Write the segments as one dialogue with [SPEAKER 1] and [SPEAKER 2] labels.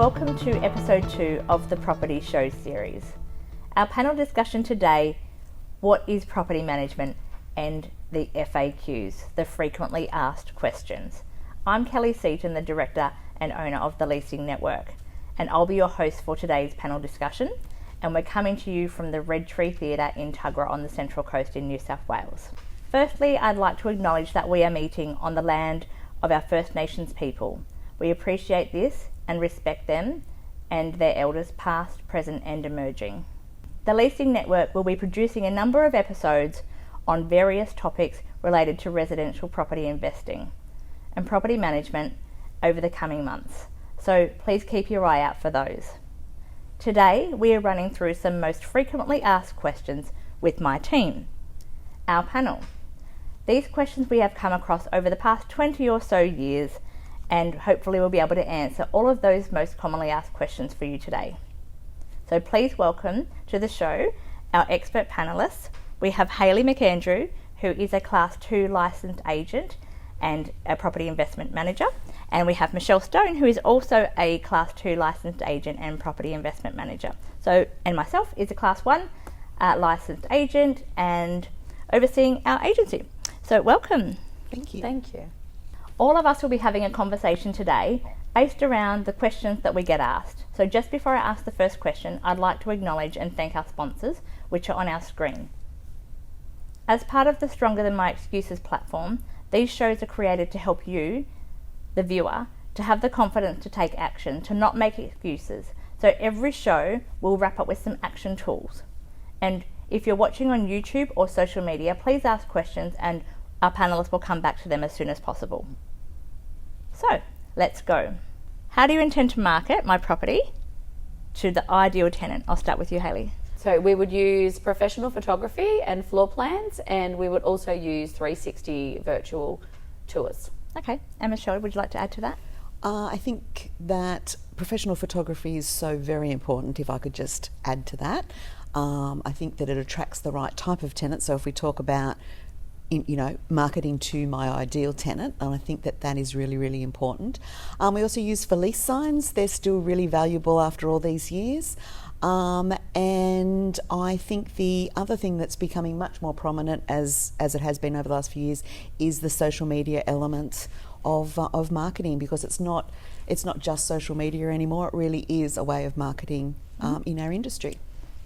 [SPEAKER 1] welcome to episode 2 of the Property Show series. Our panel discussion today, what is property management, and the FAQs, the frequently asked questions. I'm Kelley Seaton, the director and owner of the Leasing Network, and I'll be your host for today's panel discussion, and we're coming to you from the Red Tree Theatre in Tuggerah on the Central Coast in New South Wales. Firstly, I'd like to acknowledge that we are meeting on the land of our First Nations people. We appreciate this and respect them and their elders past, present and emerging. The Leasing Network will be producing a number of episodes on various topics related to residential property investing and property management over the coming months, so please keep your eye out for those. Today we are running through some most frequently asked questions with my team, our panel. These questions we have come across over the past 20 or so years, and hopefully we'll be able to answer all of those most commonly asked questions for you today. So please welcome to the show our expert panellists. We have Hayley McAndrew, who is a Class 2 licensed agent and a property investment manager, and we have Michelle Stone, who is also a Class 2 licensed agent and property investment manager. So, and myself is a Class 1 licensed agent and overseeing our agency. So welcome.
[SPEAKER 2] Thank you.
[SPEAKER 3] Thank you.
[SPEAKER 1] All of us will be having a conversation today based around the questions that we get asked. So just before I ask the first question, I'd like to acknowledge and thank our sponsors, which are on our screen. As part of the Stronger Than My Excuses platform, these shows are created to help you, the viewer, to have the confidence to take action, to not make excuses. So every show will wrap up with some action tools. And if you're watching on YouTube or social media, please ask questions and our panellists will come back to them as soon as possible. So, let's go. How do you intend to market my property to the ideal tenant? I'll start with you, Hayley.
[SPEAKER 3] So we would use professional photography and floor plans, and we would also use 360 virtual tours.
[SPEAKER 1] Okay, and Michelle, would you like to add to that?
[SPEAKER 2] I think that professional photography is so very important, if I could just add to that. I think that it attracts the right type of tenant. So if we talk about marketing to my ideal tenant, and I think that that is really, really important. We also use for lease signs. They're still really valuable after all these years. And I think the other thing that's becoming much more prominent as it has been over the last few years is the social media element of marketing, because it's not just social media anymore. It really is a way of marketing in our industry.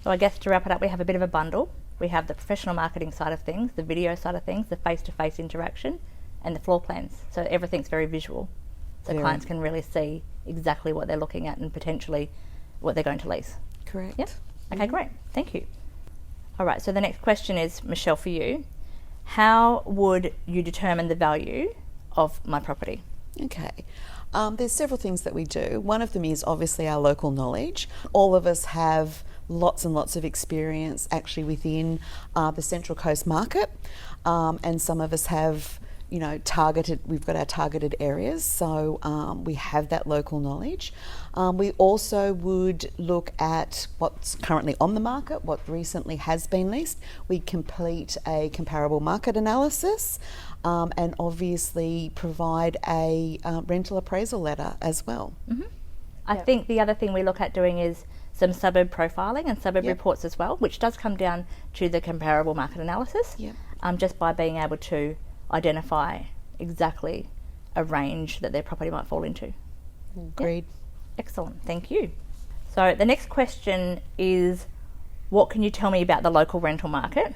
[SPEAKER 1] So I guess to wrap it up, we have a bit of a bundle. We have the professional marketing side of things, the video side of things, the face-to-face interaction, and the floor plans. So everything's very visual. So clients can really see exactly what they're looking at and potentially what they're going to lease.
[SPEAKER 2] Correct.
[SPEAKER 1] Yep. Okay, great. Thank you. All right, so the next question is, Michelle, for you. How would you determine the value of my property?
[SPEAKER 2] Okay. There's several things that we do. One of them is obviously our local knowledge. All of us have lots and lots of experience actually within the Central Coast market, and some of us have, we've got our targeted areas, so we have that local knowledge. We also would look at what's currently on the market, what recently has been leased. We complete a comparable market analysis, and obviously provide a rental appraisal letter as well.
[SPEAKER 1] Mm-hmm. I think the other thing we look at doing is some suburb profiling and suburb reports as well, which does come down to the comparable market analysis, just by being able to identify exactly a range that their property might fall into.
[SPEAKER 2] Agreed.
[SPEAKER 1] Yep. Excellent, thank you. So the next question is, what can you tell me about the local rental market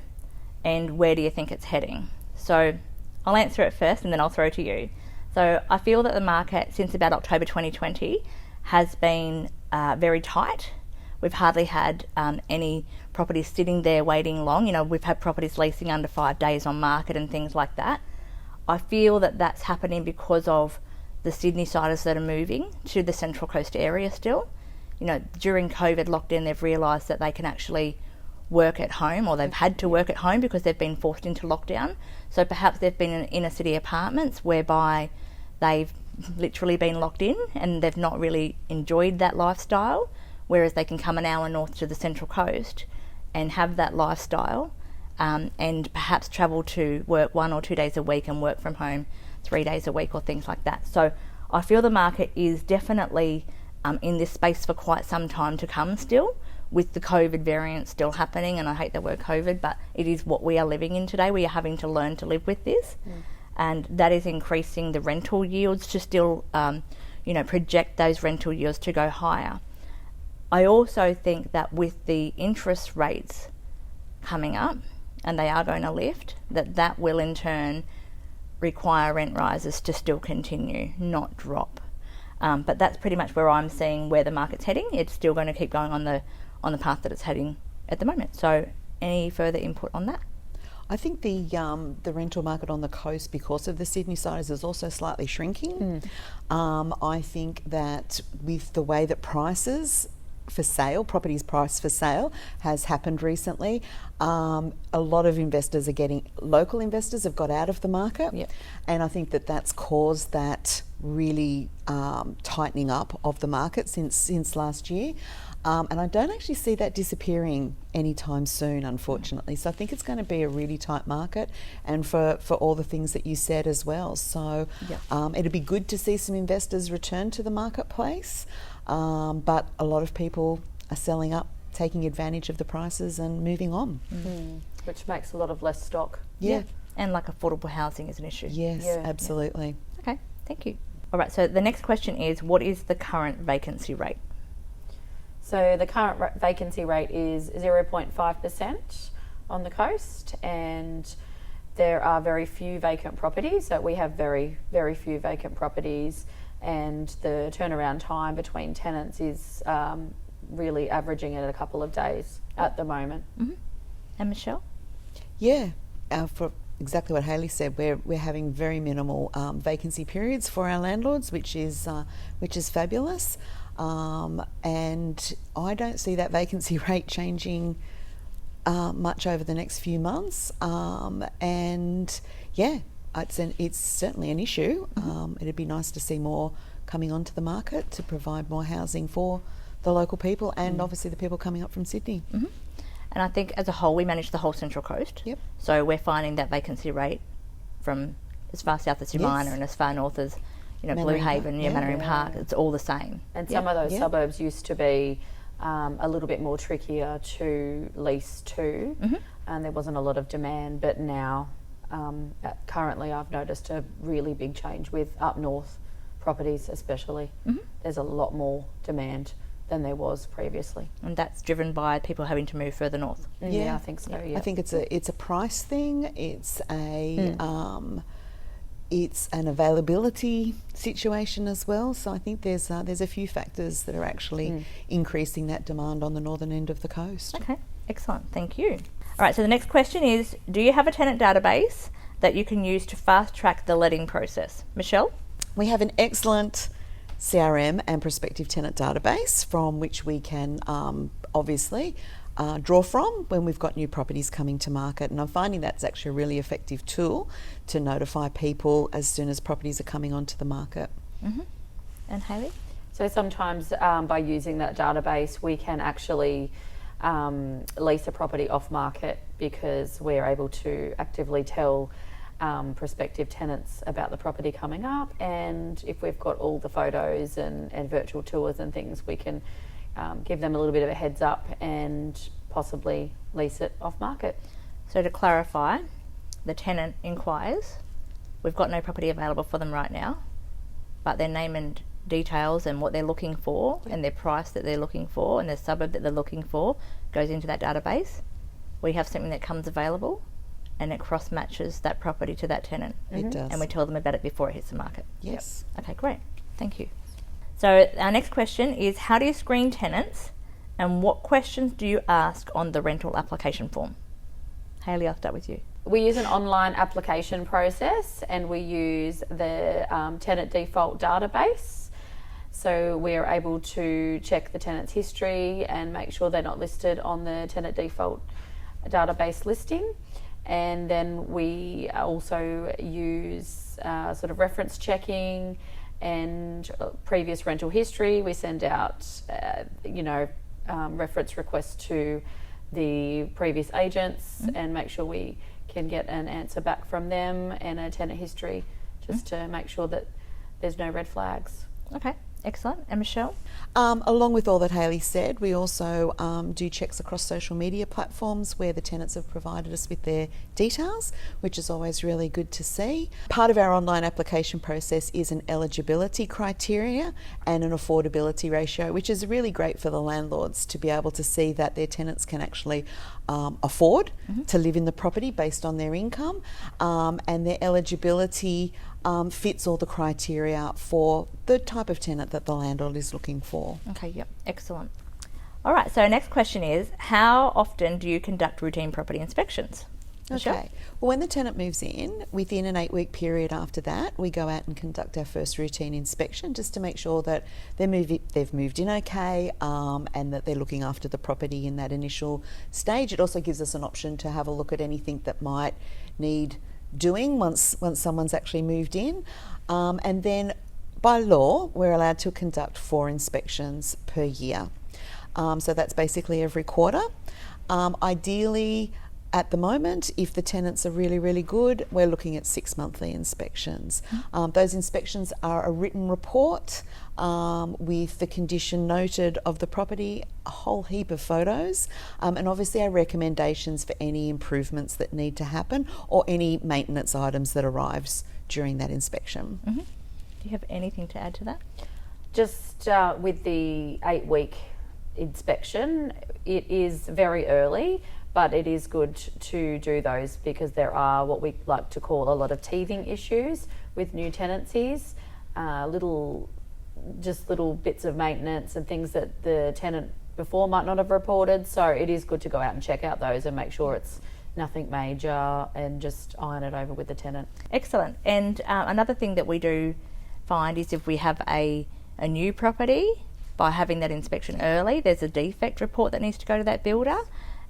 [SPEAKER 1] and where do you think it's heading? So I'll answer it first and then I'll throw to you. So I feel that the market since about October 2020 has been very tight. We've hardly had any properties sitting there waiting long. We've had properties leasing under 5 days on market and things like that. I feel that that's happening because of the Sydney-siders that are moving to the Central Coast area still. During COVID lockdown, they've realised that they can actually work at home, or they've had to work at home because they've been forced into lockdown. So perhaps they've been in inner city apartments whereby they've literally been locked in and they've not really enjoyed that lifestyle, whereas they can come an hour north to the Central Coast and have that lifestyle, and perhaps travel to work 1 or 2 days a week and work from home 3 days a week or things like that. So I feel the market is definitely in this space for quite some time to come still, with the COVID variant still happening, and I hate the word COVID, but it is what we are living in today. We are having to learn to live with this, and that is increasing the rental yields to still, project those rental yields to go higher. I also think that with the interest rates coming up, and they are going to lift, that will in turn require rent rises to still continue, not drop. But that's pretty much where I'm seeing where the market's heading. It's still going to keep going on the path that it's heading at the moment. So any further input on that?
[SPEAKER 2] I think the rental market on the coast, because of the Sydney size, is also slightly shrinking. I think that with the way that prices for sale, properties priced for sale, has happened recently, a lot of investors local investors have got out of the market, and I think that that's caused that really tightening up of the market since last year. And I don't actually see that disappearing anytime soon, unfortunately. So I think it's going to be a really tight market, and for all the things that you said as well. So it'd be good to see some investors return to the marketplace, but a lot of people are selling up, taking advantage of the prices and moving on.
[SPEAKER 3] Which makes a lot of less stock.
[SPEAKER 2] Yeah.
[SPEAKER 1] And like affordable housing is an issue.
[SPEAKER 2] Yes, absolutely.
[SPEAKER 1] Okay, thank you. All right, so the next question is, what is the current vacancy rate?
[SPEAKER 3] So the current vacancy rate is 0.5% on the coast, and there are very few vacant properties. So we have very, very few vacant properties, and the turnaround time between tenants is really averaging at a couple of days at the moment.
[SPEAKER 1] And Michelle?
[SPEAKER 2] Yeah, for exactly what Hayley said, we're having very minimal vacancy periods for our landlords, which is fabulous. And I don't see that vacancy rate changing much over the next few months. And yeah, it's certainly an issue. It'd be nice to see more coming onto the market to provide more housing for the local people, and obviously the people coming up from Sydney.
[SPEAKER 1] And I think as a whole, we manage the whole Central Coast. So we're finding that vacancy rate from as far south as Umina and as far north as Blue Haven, Mannering Park, it's all the same.
[SPEAKER 3] And some of those suburbs used to be a little bit more trickier to lease to, and there wasn't a lot of demand, but now currently I've noticed a really big change with up north properties especially. There's a lot more demand than there was previously.
[SPEAKER 1] And that's driven by people having to move further north.
[SPEAKER 3] Yeah, I think so.
[SPEAKER 2] I think it's a price thing. It's it's an availability situation as well. So I think there's a few factors that are actually increasing that demand on the northern end of the coast.
[SPEAKER 1] Okay, excellent. Thank you. All right, so the next question is, do you have a tenant database that you can use to fast track the letting process? Michelle?
[SPEAKER 2] We have an excellent CRM and prospective tenant database from which we can obviously draw from when we've got new properties coming to market, and I'm finding that's actually a really effective tool to notify people as soon as properties are coming onto the market.
[SPEAKER 1] And Hayley?
[SPEAKER 3] So sometimes by using that database we can actually lease a property off market, because we're able to actively tell prospective tenants about the property coming up, and if we've got all the photos and virtual tours and things, we can give them a little bit of a heads up and possibly lease it off market.
[SPEAKER 1] So to clarify, the tenant inquires, we've got no property available for them right now, but their name and details and what they're looking for and their price that they're looking for and their suburb that they're looking for goes into that database. We have something that comes available and it cross matches that property to that tenant.
[SPEAKER 2] It does.
[SPEAKER 1] And we tell them about it before it hits the market.
[SPEAKER 2] Yes.
[SPEAKER 1] Okay, great. Thank you. So our next question is, how do you screen tenants and what questions do you ask on the rental application form? Hayley, I'll start with you.
[SPEAKER 3] We use an online application process, and we use the tenant default database. So we're able to check the tenant's history and make sure they're not listed on the tenant default database listing. And then we also use sort of reference checking and previous rental history. We send out, reference requests to the previous agents and make sure we can get an answer back from them and a tenant history, just to make sure that there's no red flags.
[SPEAKER 1] Okay, Excellent. And Michelle?
[SPEAKER 2] Along with all that Hayley said, we also do checks across social media platforms where the tenants have provided us with their details, which is always really good to see. Part of our online application process is an eligibility criteria and an affordability ratio, which is really great for the landlords to be able to see that their tenants can actually afford to live in the property based on their income, and their eligibility fits all the criteria for the type of tenant that the landlord is looking for.
[SPEAKER 1] Okay, yep, excellent. All right, so our next question is, how often do you conduct routine property inspections? Michelle?
[SPEAKER 2] Okay, well, when the tenant moves in, within an 8-week period after that, we go out and conduct our first routine inspection just to make sure that they've moved in okay, and that they're looking after the property in that initial stage. It also gives us an option to have a look at anything that might need doing once someone's actually moved in, and then by law we're allowed to conduct 4 inspections per year, so that's basically every quarter. Ideally, at the moment, if the tenants are really, really good, we're looking at 6 monthly inspections. Those inspections are a written report with the condition noted of the property, a whole heap of photos, and obviously our recommendations for any improvements that need to happen or any maintenance items that arrives during that inspection.
[SPEAKER 1] Do you have anything to add to that?
[SPEAKER 3] Just with the 8-week inspection, it is very early, but it is good to do those because there are what we like to call a lot of teething issues with new tenancies, little bits of maintenance and things that the tenant before might not have reported. So it is good to go out and check out those and make sure it's nothing major and just iron it over with the tenant.
[SPEAKER 1] Excellent. And another thing that we do find is if we have a new property, by having that inspection early, there's a defect report that needs to go to that builder.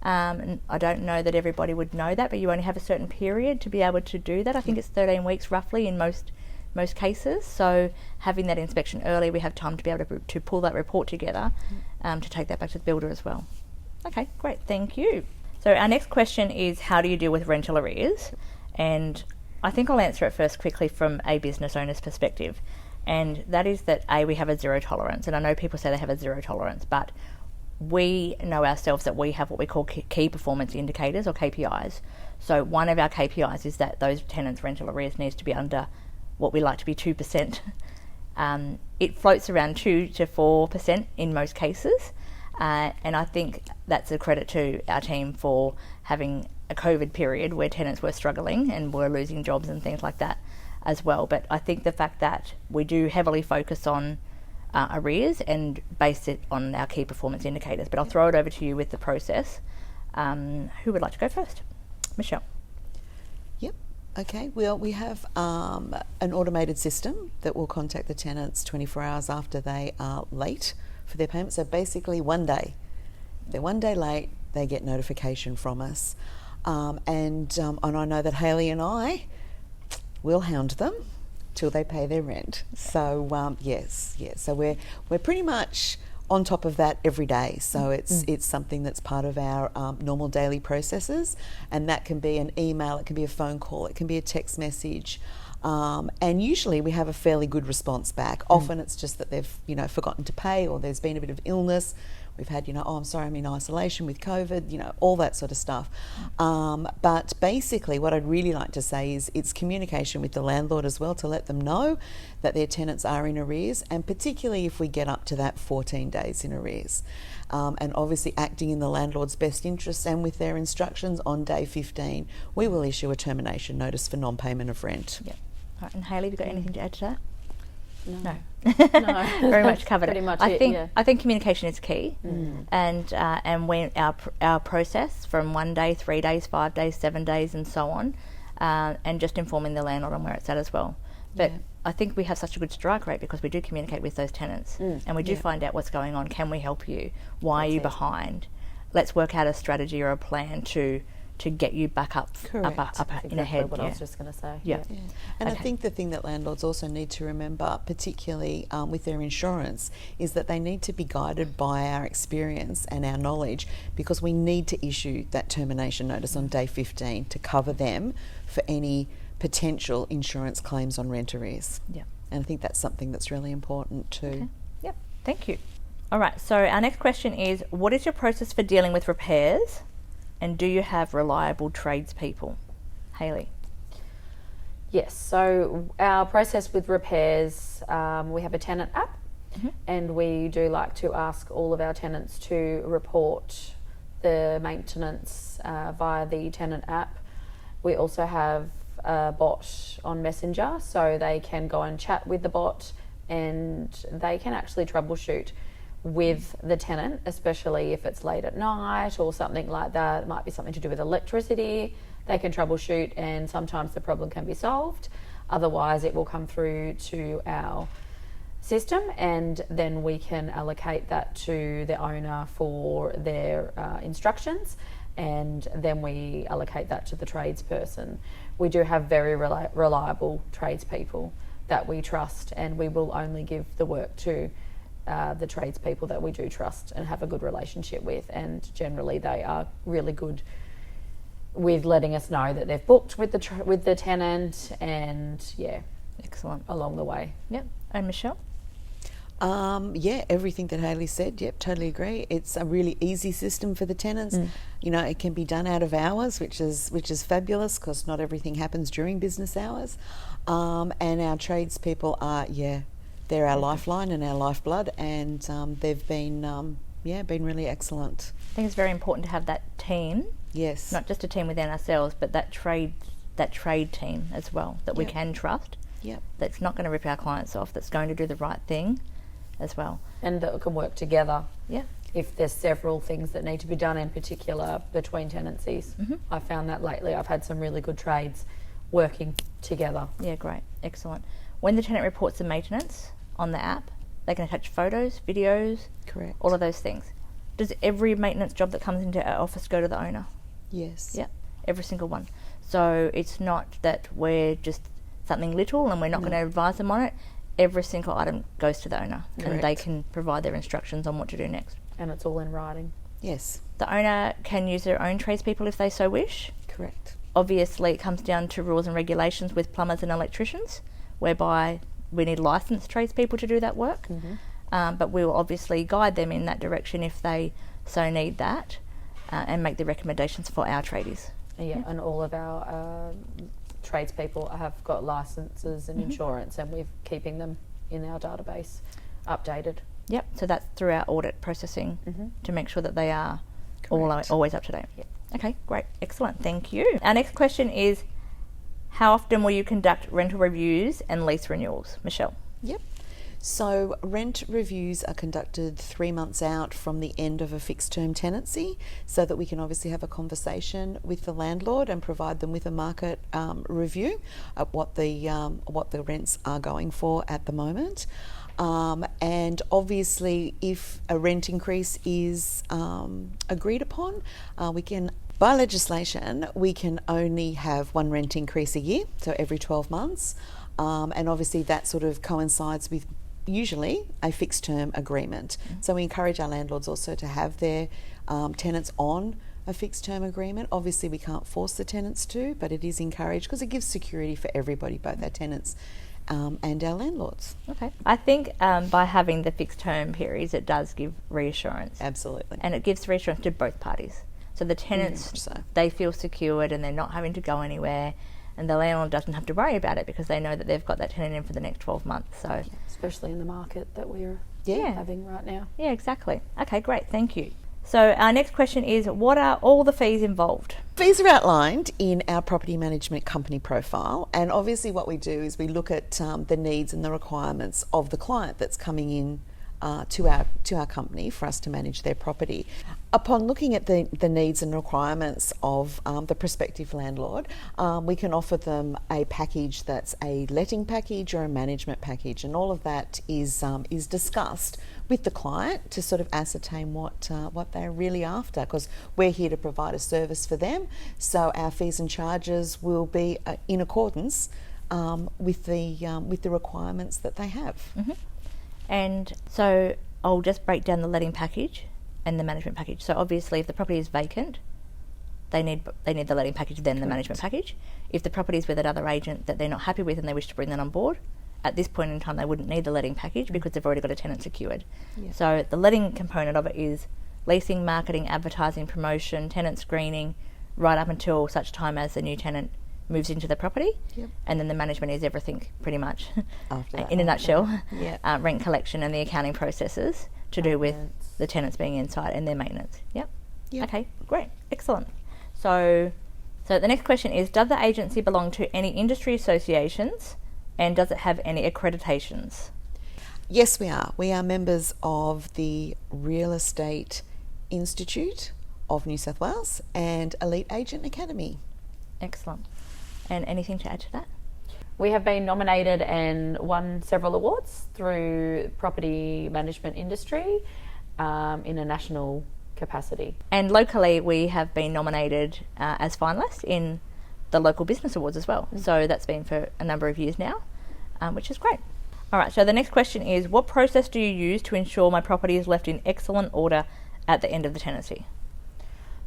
[SPEAKER 1] And I don't know that everybody would know that, but you only have a certain period to be able to do that. I think it's 13 weeks roughly in most cases. So having that inspection early, we have time to be able to pull that report together, to take that back to the builder as well. Okay, great, thank you. So our next question is, how do you deal with rental arrears? And I think I'll answer it first quickly from a business owner's perspective. And that is that we have a zero tolerance. And I know people say they have a zero tolerance, but we know ourselves that we have what we call key performance indicators, or KPIs. So one of our KPIs is that those tenants' rental arrears needs to be under what we like to be 2%. It floats around 2 to 4% in most cases. And I think that's a credit to our team for having a COVID period where tenants were struggling and were losing jobs and things like that as well. But I think the fact that we do heavily focus on arrears and base it on our key performance indicators. But I'll throw it over to you with the process. Who would like to go first? Michelle.
[SPEAKER 2] Yep. Okay. Well, we have an automated system that will contact the tenants 24 hours after they are late for their payment. So basically, one day, if they're one day late, they get notification from us. And I know that Hayley and I will hound them till they pay their rent. So yes. So we're pretty much on top of that every day. So it's something that's part of our normal daily processes, and that can be an email, it can be a phone call, it can be a text message. And usually we have a fairly good response back. Often it's just that they've forgotten to pay, or there's been a bit of illness. We've had, oh, I'm sorry, I'm in isolation with COVID, all that sort of stuff. But basically what I'd really like to say is it's communication with the landlord as well, to let them know that their tenants are in arrears, and particularly if we get up to that 14 days in arrears. And obviously acting in the landlord's best interests and with their instructions, on day 15, we will issue a termination notice for non-payment of rent.
[SPEAKER 1] Yep. All right, and Hayley, have you got anything to add to that?
[SPEAKER 3] No.
[SPEAKER 1] No. Very much covered
[SPEAKER 3] Pretty
[SPEAKER 1] it.
[SPEAKER 3] much
[SPEAKER 1] I think communication is key, and when our process from 1 day, 3 days, 5 days, 7 days, and so on, and just informing the landlord on where it's at as well. But I think we have such a good strike rate because we do communicate with those tenants, and we do find out what's going on. Can we help you? Why are you behind? Let's work out a strategy or a plan to get you back up in ahead.
[SPEAKER 3] What I was just going to say.
[SPEAKER 1] Yeah.
[SPEAKER 2] And
[SPEAKER 1] Okay.
[SPEAKER 2] I think the thing that landlords also need to remember, particularly with their insurance, is that they need to be guided by our experience and our knowledge, because we need to issue that termination notice on day 15 to cover them for any potential insurance claims on rent arrears.
[SPEAKER 1] Yeah.
[SPEAKER 2] And I think that's something that's really important too.
[SPEAKER 1] Okay. Thank you. All right, so our next question is, what is your process for dealing with repairs, and do you have reliable tradespeople? Hayley.
[SPEAKER 3] Yes, so our process with repairs, we have a tenant app, and we do like to ask all of our tenants to report the maintenance via the tenant app. We also have a bot on Messenger, so they can go and chat with the bot, and they can actually troubleshoot with the tenant, especially if it's late at night or something like that. It might be something to do with electricity. They can troubleshoot, and sometimes the problem can be solved. Otherwise, it will come through to our system, and then we can allocate that to the owner for their instructions, and then we allocate that to the tradesperson. We do have very reliable tradespeople that we trust, and we will only give the work to the tradespeople that we do trust and have a good relationship with, and generally they are really good with letting us know that they've booked with the tenant, and
[SPEAKER 1] Excellent.
[SPEAKER 3] along the way.
[SPEAKER 1] Yep. And Michelle?
[SPEAKER 2] Everything that Hayley said, totally agree. It's a really easy system for the tenants. You know, it can be done out of hours, which is fabulous, because not everything happens during business hours. And our tradespeople are, they're our lifeline and our lifeblood, and they've been really excellent.
[SPEAKER 1] I think it's very important to have that team.
[SPEAKER 2] Yes.
[SPEAKER 1] Not just a team within ourselves, but that trade team as well, that we can trust.
[SPEAKER 2] Yep.
[SPEAKER 1] That's not going to rip our clients off, that's going to do the right thing as well.
[SPEAKER 3] And that can work together.
[SPEAKER 1] Yeah.
[SPEAKER 3] If there's several things that need to be done in particular between tenancies. I found that lately. I've had some really good trades working together.
[SPEAKER 1] Yeah, great. Excellent. When the tenant reports the maintenance on the app, they can attach photos, videos,
[SPEAKER 2] Correct.
[SPEAKER 1] all of those things. Does every maintenance job that comes into our office go to the owner?
[SPEAKER 2] Yes.
[SPEAKER 1] Yeah, every single one. So it's not that we're just something little and we're not going to advise them on it. Every single item goes to the owner, and they can provide their instructions on what to do next.
[SPEAKER 3] And it's all in writing.
[SPEAKER 2] Yes.
[SPEAKER 1] The owner can use their own tradespeople if they so wish.
[SPEAKER 2] Correct.
[SPEAKER 1] Obviously, it comes down to rules and regulations with plumbers and electricians, whereby we need licensed tradespeople to do that work. But we will obviously guide them in that direction if they so need that, and make the recommendations for our tradies.
[SPEAKER 3] Yeah, and all of our tradespeople have got licenses and insurance, and we're keeping them in our database updated.
[SPEAKER 1] Yep, so that's through our audit processing to make sure that they are always up to date.
[SPEAKER 3] Yep.
[SPEAKER 1] Okay, great, excellent, thank you. Our next question is, how often will you conduct rental reviews and lease renewals? Michelle?
[SPEAKER 2] Yep. So rent reviews are conducted 3 months out from the end of a fixed term tenancy, so that we can obviously have a conversation with the landlord and provide them with a market review of what the rents are going for at the moment. And obviously, if a rent increase is agreed upon, by legislation, we can only have one rent increase a year, so every 12 months. And obviously that sort of coincides with usually a fixed term agreement. So we encourage our landlords also to have their tenants on a fixed term agreement. Obviously we can't force the tenants to, but it is encouraged because it gives security for everybody, both our tenants and our landlords.
[SPEAKER 1] Okay. I think by having the fixed term periods, it does give reassurance.
[SPEAKER 2] Absolutely.
[SPEAKER 1] And it gives reassurance to both parties. So the tenants, they feel secured and they're not having to go anywhere, and the landlord doesn't have to worry about it because they know that they've got that tenant in for the next 12 months. So,
[SPEAKER 3] especially in the market that we're having right now.
[SPEAKER 1] Yeah, exactly. Okay, great. Thank you. So our next question is, what are all the fees involved?
[SPEAKER 2] Fees are outlined in our property management company profile, and obviously what we do is we look at the needs and the requirements of the client that's coming in to our company for us to manage their property. Upon looking at the needs and requirements of the prospective landlord, we can offer them a package that's a letting package or a management package, and all of that is discussed with the client to sort of ascertain what they're really after, because we're here to provide a service for them. So our fees and charges will be in accordance with the requirements that they have.
[SPEAKER 1] And so I'll just break down the letting package and the management package. So obviously if the property is vacant, they need the letting package, then the management package. If the property is with another agent that they're not happy with and they wish to bring that on board, at this point in time they wouldn't need the letting package because they've already got a tenant secured.
[SPEAKER 2] Yeah.
[SPEAKER 1] So the letting component of it is leasing, marketing, advertising, promotion, tenant screening, right up until such time as the new tenant moves into the property.
[SPEAKER 2] Yep.
[SPEAKER 1] And then the management is everything pretty much
[SPEAKER 2] After that.
[SPEAKER 1] in a nutshell.
[SPEAKER 2] Yeah.
[SPEAKER 1] Rent collection and the accounting processes to do with
[SPEAKER 3] Maintenance.
[SPEAKER 1] the tenants being inside and their maintenance. Yep.
[SPEAKER 2] Yep.
[SPEAKER 1] Okay, great, excellent. So the next question is, does the agency belong to any industry associations and does it have any accreditations?
[SPEAKER 2] Yes, we are. We are members of the Real Estate Institute of New South Wales and Elite Agent Academy.
[SPEAKER 1] Excellent. And anything to add to that?
[SPEAKER 3] We have been nominated and won several awards through property management industry in a national capacity.
[SPEAKER 1] And locally, we have been nominated as finalists in the local business awards as well. So that's been for a number of years now, which is great. All right, so the next question is, what process do you use to ensure my property is left in excellent order at the end of the tenancy?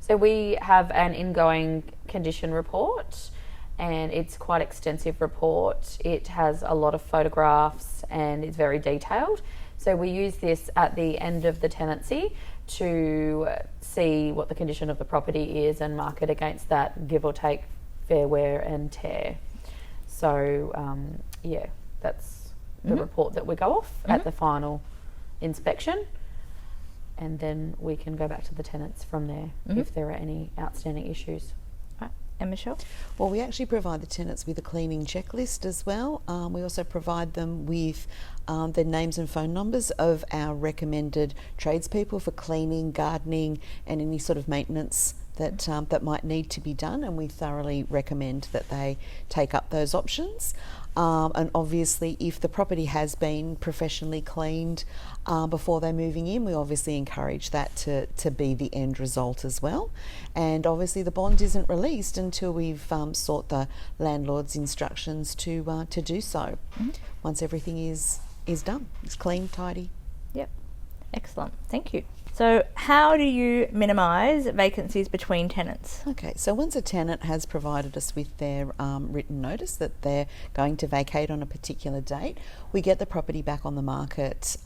[SPEAKER 3] So we have an ingoing condition report, and it's quite extensive report. It has a lot of photographs and it's very detailed. So we use this at the end of the tenancy to see what the condition of the property is and mark it against that, give or take fair wear and tear. So that's the report that we go off at the final inspection, and then we can go back to the tenants from there if there are any outstanding issues.
[SPEAKER 1] Right. And Michelle?
[SPEAKER 2] Well, we actually provide the tenants with a cleaning checklist as well. We also provide them with the names and phone numbers of our recommended tradespeople for cleaning, gardening and any sort of maintenance that might need to be done, and we thoroughly recommend that they take up those options. And obviously, if the property has been professionally cleaned before they're moving in, we obviously encourage that to be the end result as well. And obviously, the bond isn't released until we've sought the landlord's instructions to do so. Once everything is done, it's clean, tidy.
[SPEAKER 1] Yep. Excellent. Thank you. So how do you minimise vacancies between tenants?
[SPEAKER 2] Okay, so once a tenant has provided us with their written notice that they're going to vacate on a particular date, we get the property back on the market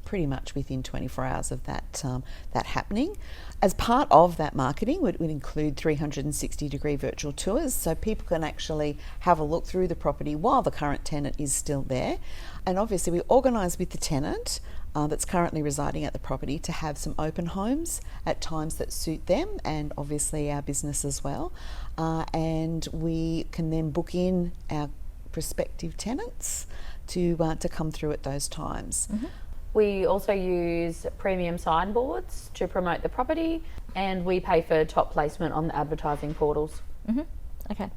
[SPEAKER 2] pretty much within 24 hours of that happening. As part of that marketing, would include 360-degree virtual tours, so people can actually have a look through the property while the current tenant is still there. And obviously we organise with the tenant that's currently residing at the property to have some open homes at times that suit them and obviously our business as well. And we can then book in our prospective tenants to come through at those times.
[SPEAKER 3] We also use premium signboards to promote the property, and we pay for top placement on the advertising portals.
[SPEAKER 1] Okay.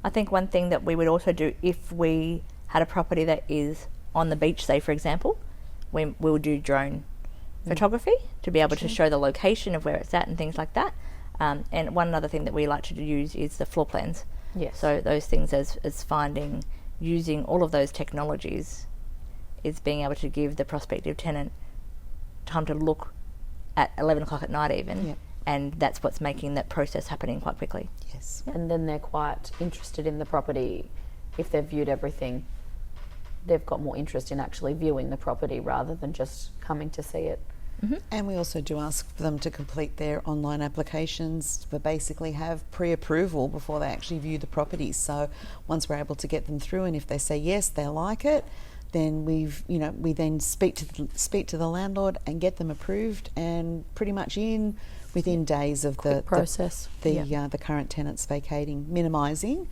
[SPEAKER 1] I think one thing that we would also do if we had a property that is on the beach, say for example, we will do drone photography to be able to show the location of where it's at and things like that. And one other thing that we like to use is the floor plans.
[SPEAKER 3] Yes.
[SPEAKER 1] So those things as finding, using all of those technologies is being able to give the prospective tenant time to look at 11 o'clock at night even.
[SPEAKER 2] Yep.
[SPEAKER 1] And that's what's making that process happening quite quickly.
[SPEAKER 2] Yes.
[SPEAKER 3] And then they're quite interested in the property. If they've viewed everything, they've got more interest in actually viewing the property rather than just coming to see it.
[SPEAKER 2] And we also do ask for them to complete their online applications, but basically have pre-approval before they actually view the property. So once we're able to get them through, and if they say yes, they like it, then we then speak to the landlord and get them approved, and pretty much within days of the
[SPEAKER 3] process.
[SPEAKER 2] The current tenants vacating, minimising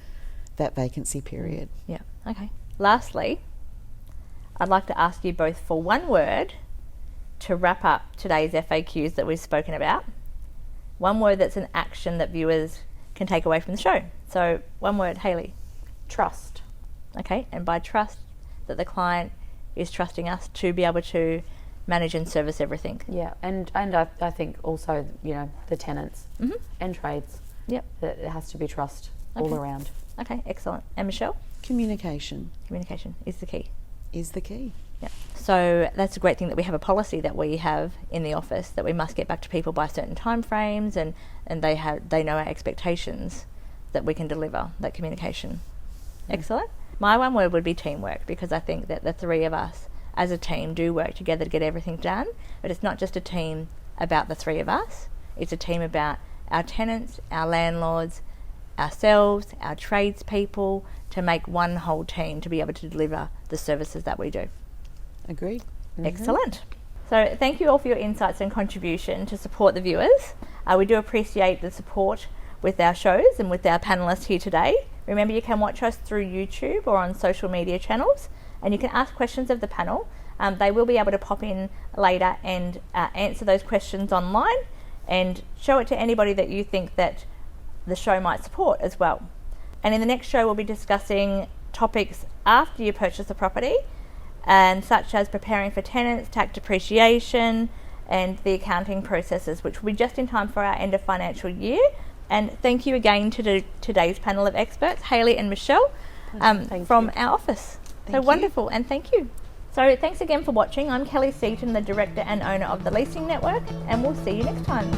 [SPEAKER 2] that vacancy period.
[SPEAKER 1] Yeah. Okay. Lastly, I'd like to ask you both for one word to wrap up today's FAQs that we've spoken about. One word that's an action that viewers can take away from the show. So one word, Hayley.
[SPEAKER 3] Trust.
[SPEAKER 1] Okay, and by trust, that the client is trusting us to be able to manage and service everything.
[SPEAKER 3] Yeah, and I think also, the tenants and trades.
[SPEAKER 1] Yep.
[SPEAKER 3] That it has to be trust all around.
[SPEAKER 1] Okay, excellent. And Michelle?
[SPEAKER 2] Communication
[SPEAKER 1] Communication is the key.
[SPEAKER 2] is the key.
[SPEAKER 1] Yeah. So that's a great thing that we have a policy that we have in the office that we must get back to people by certain time frames, and they know our expectations that we can deliver that communication. Excellent. My one word would be teamwork, because I think that the three of us as a team do work together to get everything done. But it's not just a team about the three of us, it's a team about our tenants, our landlords, ourselves, our tradespeople, to make one whole team to be able to deliver the services that we do.
[SPEAKER 2] Agreed.
[SPEAKER 1] Excellent. So thank you all for your insights and contribution to support the viewers. We do appreciate the support with our shows and with our panellists here today. Remember, you can watch us through YouTube or on social media channels, and you can ask questions of the panel. They will be able to pop in later and answer those questions online and show it to anybody that you think that the show might support as well. And in the next show, we'll be discussing topics after you purchase a property, and such as preparing for tenants, tax depreciation, and the accounting processes, which will be just in time for our end of financial year. And thank you again to today's panel of experts, Hayley and Michelle, from our office. So wonderful, and thank you. So thanks again for watching. I'm Kelley Seaton, the Director and Owner of the Leasing Network, and we'll see you next time.